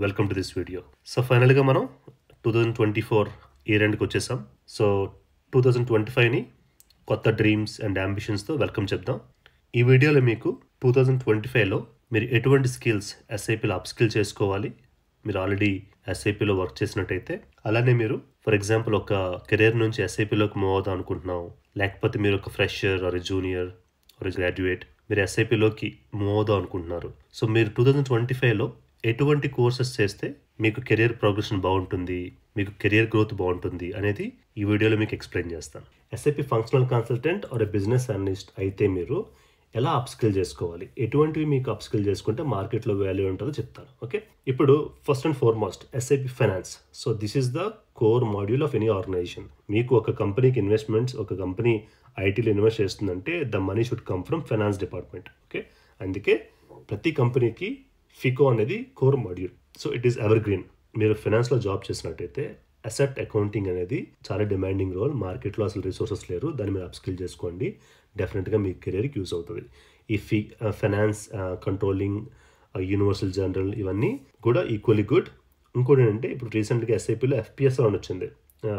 Welcome to this video. So ఫైనల్గా మనం 2024 year ఎండ్కి వచ్చేసాం. సో 2025ని కొత్త డ్రీమ్స్ అండ్ అంబిషన్స్తో వెల్కమ్ చెప్దాం. ఈ వీడియోలో మీకు 2025లో మీరు ఎటువంటి స్కిల్స్ ఎస్ఐపిలో అప్స్కిల్ చేసుకోవాలి, మీరు ఆల్రెడీ ఎస్ఐపిలో వర్క్ చేసినట్టయితే, అలానే మీరు ఫర్ ఎగ్జాంపుల్ ఒక కెరీర్ నుంచి ఎస్ఐపిలోకి మూవ్ అవుదాం అనుకుంటున్నాం, లేకపోతే మీరు ఒక fresher or junior or graduate మీరు ఎస్ఐపిలోకి మూవ్ అవుదాం అనుకుంటున్నారు. సో మీరు 2025లో ఎటువంటి కోర్సెస్ చేస్తే మీకు కెరియర్ ప్రోగ్రెషన్ బాగుంటుంది, మీకు కెరియర్ గ్రోత్ బాగుంటుంది అనేది ఈ వీడియోలో మీకు ఎక్స్ప్లెయిన్ చేస్తాను. SAP functional consultant or business analyst అయితే మీరు ఎలా అప్స్కిల్ చేసుకోవాలి, ఎటువంటివి మీకు అప్స్కిల్ చేసుకుంటే మార్కెట్లో వాల్యూ ఉంటుందో చెప్తాను. ఓకే, ఇప్పుడు first and foremost SAP finance. So this is the core module of any organization. మీకు ఒక కంపెనీకి ఇన్వెస్ట్మెంట్స్, ఒక కంపెనీ ఐటీలో ఇన్వెస్ట్ చేస్తుందంటే the money should come from finance department. Okay, అందుకే ప్రతి కంపెనీకి ఫికో అనేది core module. So it is evergreen. మీరు ఫైనాన్స్లో జాబ్ చేసినట్టయితే అసెట్ అకౌంటింగ్ అనేది చాలా డిమాండింగ్ రోల్. మార్కెట్లో అసలు రిసోర్సెస్ లేరు, దాన్ని మీరు అప్స్కిల్ చేసుకోండి, డెఫినెట్గా మీ కెరీర్కి యూస్ అవుతుంది. ఈ ఫైనాన్స్, కంట్రోలింగ్, యూనివర్సల్ జనరల్ ఇవన్నీ కూడా ఈక్వల్లీ గుడ్. ఇంకోటి ఏంటంటే ఇప్పుడు రీసెంట్గా ఎస్ఐపిలో ఎఫ్పిఎస్ అని వచ్చింది,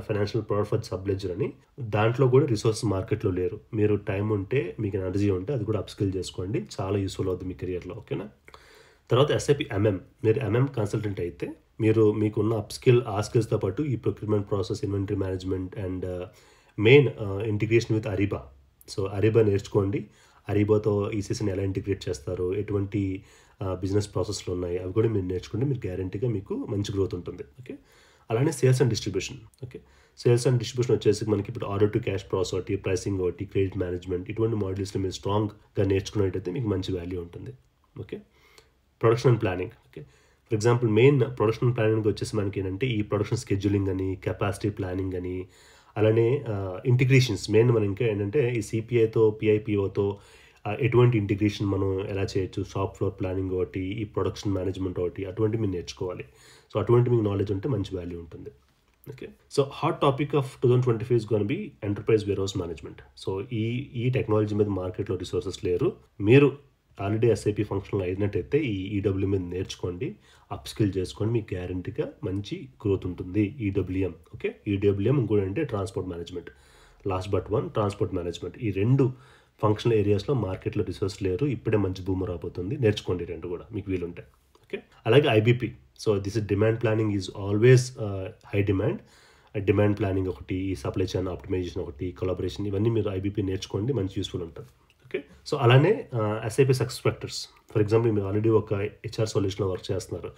ఫైనాన్షియల్ ప్రొడక్ట్ ఫర్ సబ్లెడ్జర్ అని. దాంట్లో కూడా రిసోర్సెస్ మార్కెట్లో లేరు. మీరు టైం ఉంటే, మీకు ఎనర్జీ ఉంటే అది కూడా అప్స్కిల్ చేసుకోండి, చాలా యూస్ఫుల్ అవుతుంది మీ కెరియర్లో. ఓకేనా. తర్వాత ఎస్ఐపి ఎంఎం. మీరు ఎంఎం కన్సల్టెంట్ అయితే మీరు మీకున్న ఆ స్కిల్స్తో పాటు ఈ procurement process, inventory management and main integration with Ariba. So Ariba నేర్చుకోండి. అరీబాతో ఈసీసీని ఎలా ఇంటిగ్రేట్ చేస్తారు, ఎటువంటి బిజినెస్ ప్రాసెస్లు ఉన్నాయి, అవి కూడా మీరు నేర్చుకుంటే మీరు గ్యారంటీగా మీకు మంచి గ్రోత్ ఉంటుంది. ఓకే, అలానే sales and distribution. Okay, sales and distribution వచ్చేసి మనకి ఇప్పుడు ఆర్డర్ టు క్యాష్ ప్రాసెస్ ఒకటి, ప్రైసింగ్ ఒకటి, క్రెడిట్ మేనేజ్మెంట్, ఇటువంటి మాడ్యూల్స్లో మీరు స్ట్రాంగ్గా నేర్చుకున్నట్టయితే మీకు మంచి వాల్యూ ఉంటుంది. Okay, production and planning. Okay, for example main production planning వచ్చేసి మనకి ఏంటంటే ఈ ప్రొడక్షన్ స్కెడ్యూలింగ్ అని, కెపాసిటీ ప్లానింగ్ అని, అలానే ఇంటిగ్రేషన్స్. మెయిన్ మనం ఇంకా ఏంటంటే ఈ సిపిఐతో, పిఐపిఓతో ఎటువంటి ఇంటిగ్రేషన్ మనం ఎలా చేయొచ్చు, షాప్ ఫ్లోర్ ప్లానింగ్ ఒకటి, ఈ ప్రొడక్షన్ మేనేజ్మెంట్ ఒకటి, అటువంటి మీరు నేర్చుకోవాలి. సో అటువంటి మీకు నాలెడ్జ్ ఉంటే మంచి వాల్యూ ఉంటుంది. Okay, so hot topic of 2025 is gonna be enterprise warehouse management. So ఈ టెక్నాలజీ మీద మార్కెట్లో రిసోర్సెస్ లేరు. మీరు ఆల్రెడీ ఎస్ఐపి ఫంక్షన్లో అయినట్టయితే ఈ ఈడబ్ల్యూ మీద నేర్చుకోండి, అప్స్కిల్ చేసుకోండి, మీకు గ్యారంటీగా మంచి గ్రోత్ ఉంటుంది. ఈడబ్ల్యూఎం. ఓకే, ఈడబ్ల్యూఎం ఇంకోటి అంటే transport management. Last but one transport management. ఈ రెండు ఫంక్షనల్ ఏరియాస్లో మార్కెట్లో రిసోర్స్ లేరు, ఇప్పుడే మంచి బూమ్ రాబోతుంది, నేర్చుకోండి రెండు కూడా మీకు వీలుంటాయి. ఓకే, అలాగే IBP. So this is demand planning is always high demand. Demand planning ఒకటి, ఈ సప్లై చైన్ ఆప్టిమైజేషన్ ఒకటి, కొలాబరేషన్, ఇవన్నీ మీరు ఐబీపీ నేర్చుకోండి, మంచి యూస్ఫుల్ ఉంటుంది. ఓకే, సో అలానే SIP success factors. For example మీరు ఆల్రెడీ ఒక హెచ్ఆర్ సొల్యూషన్లో వర్క్ చేస్తున్నారు.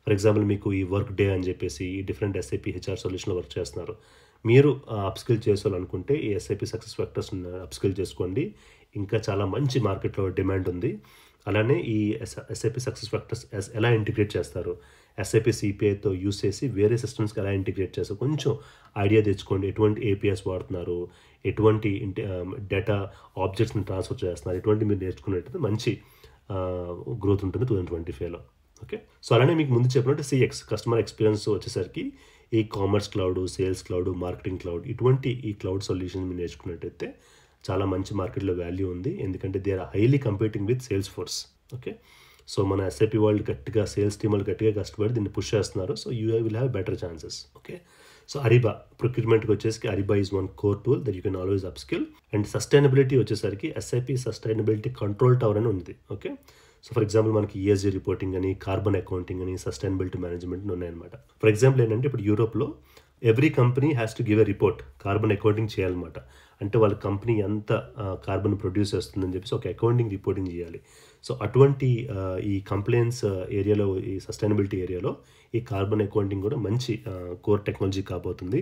ఫర్ ఎగ్జాంపుల్ మీకు ఈ వర్క్ డే అని చెప్పేసి ఈ డిఫరెంట్ ఎస్ఐపి హెచ్ఆర్ సొల్యూషన్లో వర్క్ చేస్తున్నారు. మీరు అప్స్కిల్ చేసుకోవాలనుకుంటే ఈ ఎస్ఐపి సక్సెస్ ఫ్యాక్టర్స్ అప్స్కిల్ చేసుకోండి, ఇంకా చాలా మంచి మార్కెట్లో డిమాండ్ ఉంది. అలానే ఈ ఎస్ఐపి సక్సెస్ ఫ్యాక్టర్స్ ఎలా ఇంటిగ్రేట్ చేస్తారు, ఎస్ఐపి సిపిఐతో యూస్ చేసి వేరే సిస్టమ్స్కి ఎలా ఇంటిగ్రేట్ చేస్తారు, కొంచెం ఐడియా తెచ్చుకోండి. ఎటువంటి ఏపీఎస్ వాడుతున్నారు, ఎటువంటి డేటా ఆబ్జెక్ట్స్ని ట్రాన్స్ఫర్ చేస్తున్నారు, ఎటువంటి మీరు నేర్చుకున్నట్టయితే మంచి గ్రోత్ ఉంటుంది 2025లో. ఓకే, సో అలానే మీకు ముందు చెప్పినట్టు సిఎక్స్, కస్టమర్ ఎక్స్పీరియన్స్ వచ్చేసరికి e commerce cloud, sales cloud, marketing cloud, ఇటువంటి ఈ క్లౌడ్ సొల్యూషన్ మీరు నేర్చుకున్నట్టయితే చాలా మంచి మార్కెట్లో వాల్యూ ఉంది. ఎందుకంటే they are highly competing with Salesforce. Okay, so మన ఎస్ఐపి వాళ్ళు గట్టిగా, సేల్స్ టీమ్ వాళ్ళు గట్టిగా కష్టపడి దీన్ని పుష్ చేస్తున్నారు. So you will have better chances. Okay, so Ariba ప్రొక్యూర్మెంట్కి వచ్చేసి Ariba is one core tool that you can always upskill. And sustainability వచ్చేసరికి ఎస్ఐపి సస్టైనబిలిటీ కంట్రోల్ టవర్ అని ఉంది. ఓకే, సో ఫర్ ఎగ్జాంపుల్ మనకి ఈఎస్జీ రిపోర్టింగ్ అని, carbon accounting అని, sustainability management ఉన్నాయన్నమాట. For example ఏంటంటే ఇప్పుడు యూరోప్లో every company has to give a report, carbon accounting చేయాలన్నమాట. అంటే వాళ్ళ కంపెనీ ఎంత కార్బన్ ప్రొడ్యూస్ చేస్తుందని చెప్పేసి ఒక అకౌంటింగ్ రిపోర్టింగ్ చేయాలి. సో అటువంటి ఈ కంప్లైన్స్ ఏరియాలో, ఈ సస్టైనబిలిటీ ఏరియాలో ఈ కార్బన్ అకౌంటింగ్ కూడా మంచి కోర్ టెక్నాలజీ కాబోతుంది.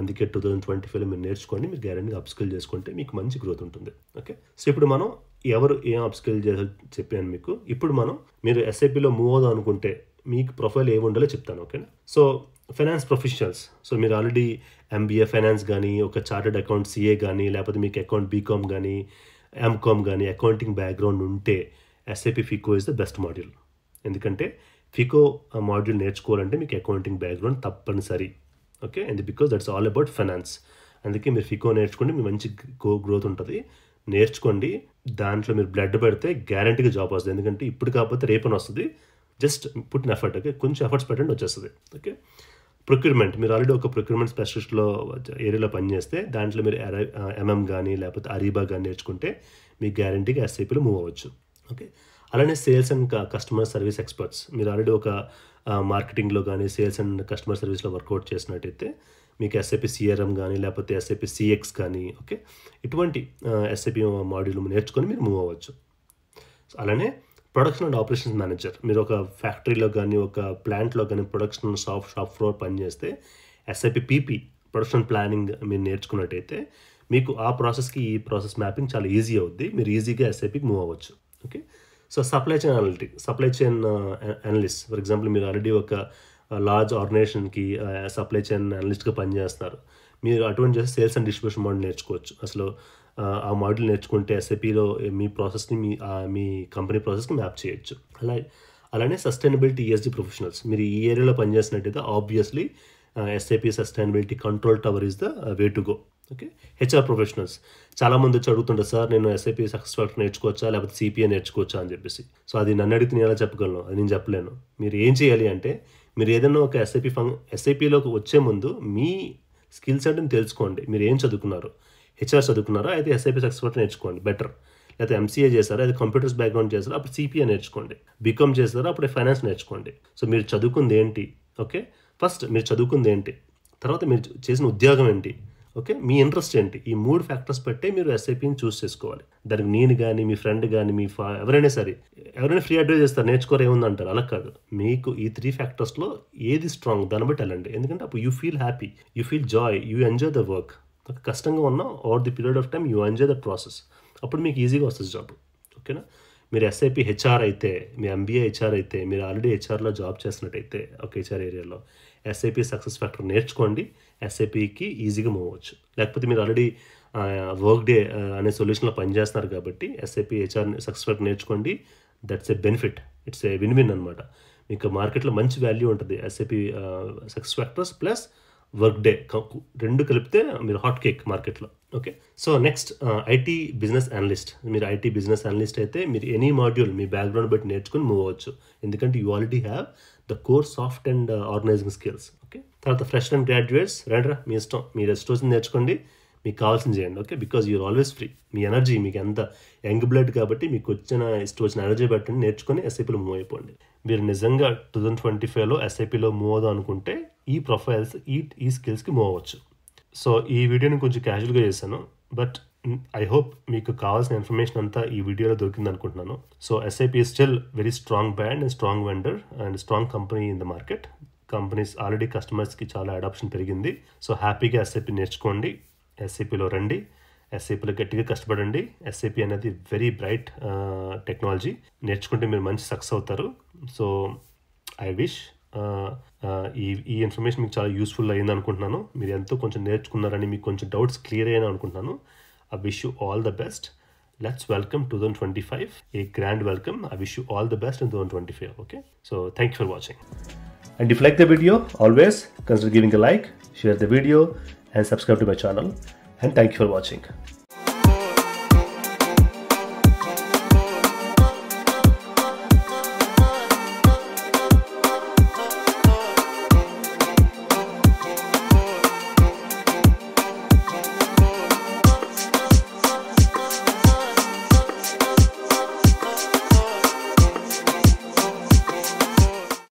అందుకే 2025లో మీరు నేర్చుకోండి, మీరు గ్యారెంటీగా అప్స్కిల్ చేసుకుంటే మీకు మంచి గ్రోత్ ఉంటుంది. ఓకే, సో ఇప్పుడు మనం ఎవరు ఏం అప్స్కిల్ చేయాలో చెప్పాను మీకు. ఇప్పుడు మీరు ఎస్ఐపిలో మూవ్ అవుదాం అనుకుంటే మీకు ప్రొఫైల్ ఏమి ఉండాలో చెప్తాను. ఓకేనా. So finance professionals. సో మీరు ఆల్రెడీ ఎంబీఏ ఫైనాన్స్ కానీ, ఒక చార్టెడ్ అకౌంట్ సిఏ కానీ, లేకపోతే మీకు అకౌంట్ బీకామ్ కానీ, ఎంకామ్ కానీ, అకౌంటింగ్ బ్యాక్గ్రౌండ్ ఉంటే SIP Fico is the best module. ఎందుకంటే ఫికో మాడ్యూల్ నేర్చుకోవాలంటే మీకు అకౌంటింగ్ బ్యాక్గ్రౌండ్ తప్పనిసరి. Okay, and because that's all about finance. అందుకే మీరు ఫికో నేర్చుకోండి, మీ మంచి గ్రోత్ ఉంటుంది. నేర్చుకోండి, దాంట్లో మీరు బ్లడ్ పెడితే గ్యారంటీగా జాబ్ వస్తుంది. ఎందుకంటే ఇప్పుడు కాకపోతే రేపని వస్తుంది. Just put in effort. Okay, కొంచెం ఎఫర్ట్స్ పెట్టండి వచ్చేస్తుంది. ఓకే, ప్రొక్యూర్మెంట్, మీరు ఆల్రెడీ ఒక ప్రొక్యూర్మెంట్ స్పెషలిస్ట్లో ఏరియాలో పనిచేస్తే దాంట్లో మీరు ఎంఎం కానీ లేకపోతే అరీబా కానీ నేర్చుకుంటే మీకు గ్యారంటీగా ఎస్ఐపిలో మూవ్ అవ్వచ్చు. ఓకే, అలానే sales and customer service experts, మీరు ఆల్రెడీ ఒక మార్కెటింగ్లో కానీ సేల్స్ అండ్ కస్టమర్ సర్వీస్లో వర్కౌట్ చేసినట్టయితే మీకు ఎస్ఐపి సిఆర్ఎం కానీ లేకపోతే ఎస్ఐపి సిఎక్స్ కానీ, ఓకే, ఇటువంటి ఎస్ఐపి మాడ్యూల్ నేర్చుకొని మీరు మూవ్ అవ్వచ్చు. అలానే ప్రొడక్షన్ అండ్ ఆపరేషన్స్ మేనేజర్, మీరు ఒక ఫ్యాక్టరీలో కానీ ఒక ప్లాంట్లో కానీ ప్రొడక్షన్ షాప్ ఫ్లోర్ పనిచేస్తే ఎస్ఐపి పీపీ ప్రొడక్షన్ ప్లానింగ్ మీరు నేర్చుకున్నట్టయితే మీకు ఆ ప్రాసెస్కి ఈ ప్రాసెస్ మ్యాపింగ్ చాలా ఈజీ అవుద్ది, మీరు ఈజీగా ఎస్ఐపికి మూవ్ అవ్వచ్చు. Okay, so supply chain analyst, for example మీరు ఆల్రెడీ ఒక లార్జ్ ఆర్గనైజేషన్కి సప్లై చైన్ అనలిస్ట్గా పనిచేస్తున్నారు, మీరు అటువంటి చేసి సేల్స్ అండ్ డిస్ట్రిబ్యూషన్ మోడల్ నేర్చుకోవచ్చు. అసలు ఆ మోడల్ నేర్చుకుంటే ఎస్ఐపిలో మీ ప్రాసెస్ని మీ కంపెనీ ప్రాసెస్కి మ్యాప్ చేయొచ్చు. అలానే సస్టైనబిలిటీ ఈఎస్జీ ప్రొఫెషనల్స్, మీరు ఈ ఏరియాలో పనిచేసినట్టయితే obviously SAP sustainability control tower is the way to go. Okay, HR professionals, చాలామంది వచ్చి అడుగుతుంటారు, సార్ నేను ఎస్ఐపి సక్సెస్ ఫ్యాక్టర్ నేర్చుకోవచ్చా లేకపోతే సిపిఐ నేర్చుకోవచ్చా అని చెప్పేసి. సో అది నన్ను అడిగితే నేను ఎలా చెప్పగలను, అది నేను చెప్పలేను. మీరు ఏం చేయాలి అంటే మీరు ఏదైనా ఒక ఎస్ఐపిలోకి వచ్చే ముందు మీ స్కిల్ సెట్ని తెలుసుకోండి. మీరు ఏం చదువుకున్నారు, హెచ్ఆర్ చదువుకున్నారా అయితే ఎస్ఐపి సక్సెస్ ఫ్యాక్టర్ నేర్చుకోండి బెటర్, లేకపోతే ఎంసీఏ చేస్తారా అయితే కంప్యూటర్స్ బ్యాక్గ్రౌండ్ చేస్తారా అప్పుడు సిపిఐ నేర్చుకోండి, బీకామ్ చేస్తారా అప్పుడు ఫైనాన్స్ నేర్చుకోండి. సో మీరు చదువుకుంది ఏంటి, ఓకే, ఫస్ట్ మీరు చదువుకుంది ఏంటి, తర్వాత మీరు చేసిన ఉద్యోగం ఏంటి, ఓకే, మీ ఇంట్రెస్ట్ ఏంటి, ఈ 3 ఫ్యాక్టర్స్ పెట్టే మీరు ఎస్ఐపిని చూస్ చేసుకోవాలి. దానికి నేను కానీ మీ ఫ్రెండ్ కానీ ఎవరైనా సరే ఎవరైనా ఫ్రీ అడ్వైజ్ చేస్తారు నేర్చుకోరు ఏముందంటారు, అలా కాదు. మీకు ఈ 3 ఫ్యాక్టర్స్లో ఏది స్ట్రాంగ్ దాన్ని బట్టి వెళ్ళండి. ఎందుకంటే అప్పుడు you feel happy, you feel Joy, you enjoy the work. కష్టంగా ఉన్నా over the period of time you enjoy the process, అప్పుడు మీకు ఈజీగా వస్తుంది జాబ్. ఓకేనా, మీరు ఎస్ఐపి హెచ్ఆర్ అయితే, మీ ఎంబీఏ హెచ్ఆర్ అయితే, మీరు ఆల్రెడీ హెచ్ఆర్లో జాబ్ చేసినట్టయితే ఒక హెచ్ఆర్ ఏరియాలో ఎస్ఐపి సక్సెస్ ఫ్యాక్టర్ నేర్చుకోండి, ఎస్ఐపికి ఈజీగా మూవ్ అవ్వచ్చు. లేకపోతే మీరు ఆల్రెడీ వర్క్ డే అనే సొల్యూషన్లో పనిచేస్తున్నారు కాబట్టి ఎస్ఐపి హెచ్ఆర్ సక్సెస్ ఫ్యాక్టర్ నేర్చుకోండి. That's a benefit, it's a win win అనమాట. మీకు మార్కెట్లో మంచి వాల్యూ ఉంటుంది. SIP success factors plus work day 2 కలిపితే మీరు హాట్ కేక్ మార్కెట్లో. Okay, so next IT business analyst, మీరు ఐటీ బిజినెస్ అనలిస్ట్ అయితే మీరు ఎనీ మాడ్యూల్ మీ బ్యాక్గ్రౌండ్ బట్టి నేర్చుకుని మూవ్ అవ్వచ్చు. ఎందుకంటే you already have the core soft and organizing skills. Okay, తర్వాత ఫ్రెష్ అండ్ గ్రాడ్యుయేట్స్ రండిరా, మీ ఇష్టం, మీరు ఎస్టోషన్ నేర్చుకోండి, మీకు కావాల్సింది చేయండి. Okay, because you're always free, మీ ఎనర్జీ మీకు ఎంత యంగ్ బ్లడ్ కాబట్టి మీకు వచ్చిన ఎనర్జీ పెట్టండి, నేర్చుకొని ఎస్ఐపిలో మూవ్ అయిపోండి. మీరు నిజంగా 2025లో ఎస్ఐపిలో మూవ్ అవుదాం అనుకుంటే ఈ ప్రొఫైల్స్ ఈ స్కిల్స్కి మూవ్ అవ్వచ్చు. సో ఈ వీడియోని కొంచెం క్యాజువల్గా చేశాను, బట్ ఐ హోప్ మీకు కావాల్సిన ఇన్ఫర్మేషన్ అంతా ఈ వీడియోలో దొరికింది అనుకుంటున్నాను. So SIP is still very strong brand and strong vendor and strong company in the market. Companies already కస్టమర్స్కి చాలా అడాప్షన్ పెరిగింది. సో హ్యాపీగా ఎస్ఐపి నేర్చుకోండి, ఎస్ఐపిలో రండి, ఎస్ఐపిలో గట్టిగా కష్టపడండి. ఎస్ఐపి అనేది వెరీ బ్రైట్ టెక్నాలజీ, నేర్చుకుంటే మీరు మంచి సక్సెస్ అవుతారు. సో ఐ విష్ ఈ ఇన్ఫర్మేషన్ మీకు చాలా యూస్ఫుల్ అయింది అనుకుంటున్నాను. మీరు ఎంతో కొంచెం నేర్చుకున్నారని, మీకు కొంచెం డౌట్స్ క్లియర్ అయ్యాను అనుకుంటున్నాను. I wish you all the best. Let's welcome 2025, a grand welcome. I wish you all the best in 2025. Okay, so thank you for watching. And if you like the video, always consider giving a like, share the video and subscribe to my channel. And thank you for watching.